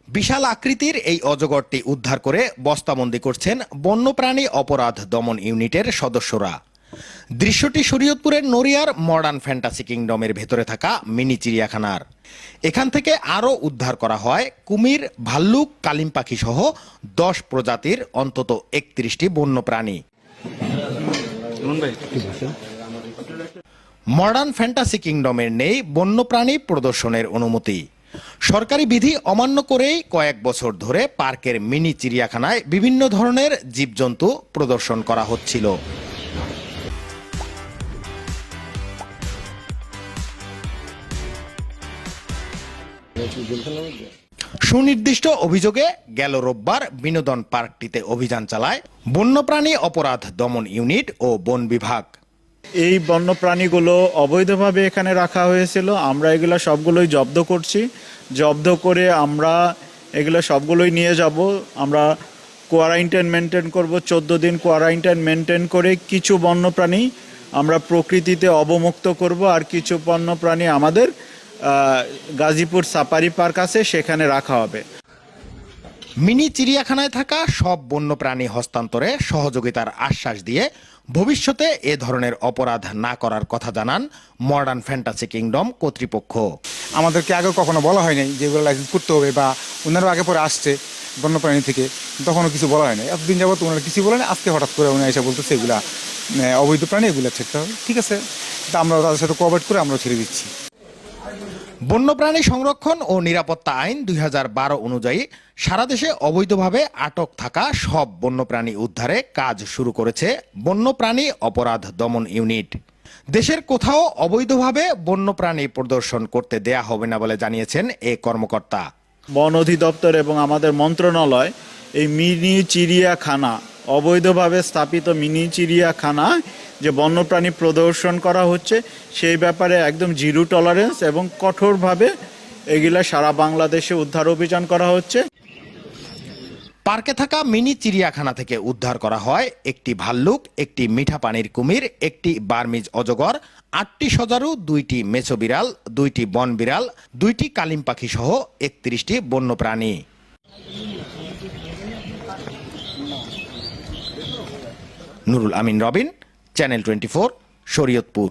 বিশাল আকৃতির এই অজগরটি উদ্ধার করে বস্তাবন্দি করছেন বন্যপ্রাণী অপরাধ দমন ইউনিটের সদস্যরা। দৃশ্যটি শরীয়তপুরের নড়িয়ার মডার্ন ফ্যান্টাসি কিংডমের ভেতরে থাকা মিনি চিড়িয়াখানার। এখান থেকে আরও উদ্ধার করা হয় কুমির, ভাল্লুক, কালিম পাখি সহ 10 প্রজাতির অন্তত 31টি বন্যপ্রাণী। মডার্ন ফ্যান্টাসি কিংডমের নেই বন্যপ্রাণী প্রদর্শনের অনুমতি। সরকারি বিধি অমান্য করেই কয়েক বছর ধরে পার্কের মিনি চিড়িয়াখানায় বিভিন্ন ধরনের জীবজন্তু প্রদর্শন করা হচ্ছিল। সুনির্দিষ্ট অভিযোগে গেল রোববার বিনোদন পার্কটিতে অভিযান চালায় বন্যপ্রাণী অপরাধ দমন ইউনিট ও বন বিভাগ। এই বন্যপ্রাণীগুলো অবৈধভাবে এখানে রাখা হয়েছিল। আমরা এগুলো সবগুলোই জব্দ করছি। জব্দ করে আমরা এগুলো সবগুলোই নিয়ে যাব। আমরা কোয়ারান্টাইন মেনটেন করব, 14 দিন কোয়ারান্টাইন মেনটেন করে কিছু বন্যপ্রাণী আমরা প্রকৃতিতে অবমুক্ত করব, আর কিছু বন্যপ্রাণী আমাদের গাজীপুর সাফারি পার্ক আছে সেখানে রাখা হবে। মিনি চিড়িয়াখানায় থাকা সব বন্যপ্রাণী হস্তান্তরে সহযোগিতার আশ্বাস দিয়ে ভবিষ্যতে এ ধরনের অপরাধ না করার কথা জানান মডার্ন ফ্যান্টাসি কিংডম কর্তৃপক্ষ। আমাদেরকে আগে কখনো বলা হয়নি যেগুলো লাইসেন্স করতে হবে, বা ওনারা আগে পরে আসছে বন্যপ্রাণী থেকে, তখনও কিছু বলা হয়নি। এতদিন যাবত ওনারা কিছু বলেন, আজকে হঠাৎ করে উনি এসে বলতেছে এগুলা অবৈধ প্রাণী, এগুলো ছেড়তে হবে। ঠিক আছে, তা আমরা তাদের সাথে কোঅপারেট করে আমরা ছেড়ে দিচ্ছি। বন্যপ্রাণী সংরক্ষণ ও নিরাপত্তা আইন 2012 অনুযায়ী সারা দেশে অবৈধভাবে আটক থাকা সব বন্যপ্রাণী উদ্ধারে কাজ শুরু করেছে বন্যপ্রাণী অপরাধ দমন ইউনিট। দেশের কোথাও অবৈধভাবে বন্যপ্রাণী প্রদর্শন করতে দেয়া হবে না বলে জানিয়েছেন এ কর্মকর্তা। বন অধিদপ্তর এবং আমাদের মন্ত্রণালয় এই মিনি চিড়িয়াখানা, অবৈধভাবে স্থাপিত মিনি চিড়িয়াখানা যে বন্যপ্রাণী প্রদর্শন করা হচ্ছে সেই ব্যাপারে একদম জিরো টলারেন্স এবং কঠোরভাবে এগুলা সারা বাংলাদেশে উদ্ধার অভিযান করা হচ্ছে। পার্কে থাকা মিনি চিড়িয়াখানা থেকে উদ্ধার করা হয় একটি ভাল্লুক, একটি মিঠা পানির কুমির, একটি বার্মিজ অজগর, 8টি সজারু, 2টি মেছো বিড়াল, 2টি বন বিড়াল, 2টি কালিম পাখি সহ 31টি বন্যপ্রাণী। নুরুল আমিন রবিন, চ্যানেল 24, শরীয়তপুর।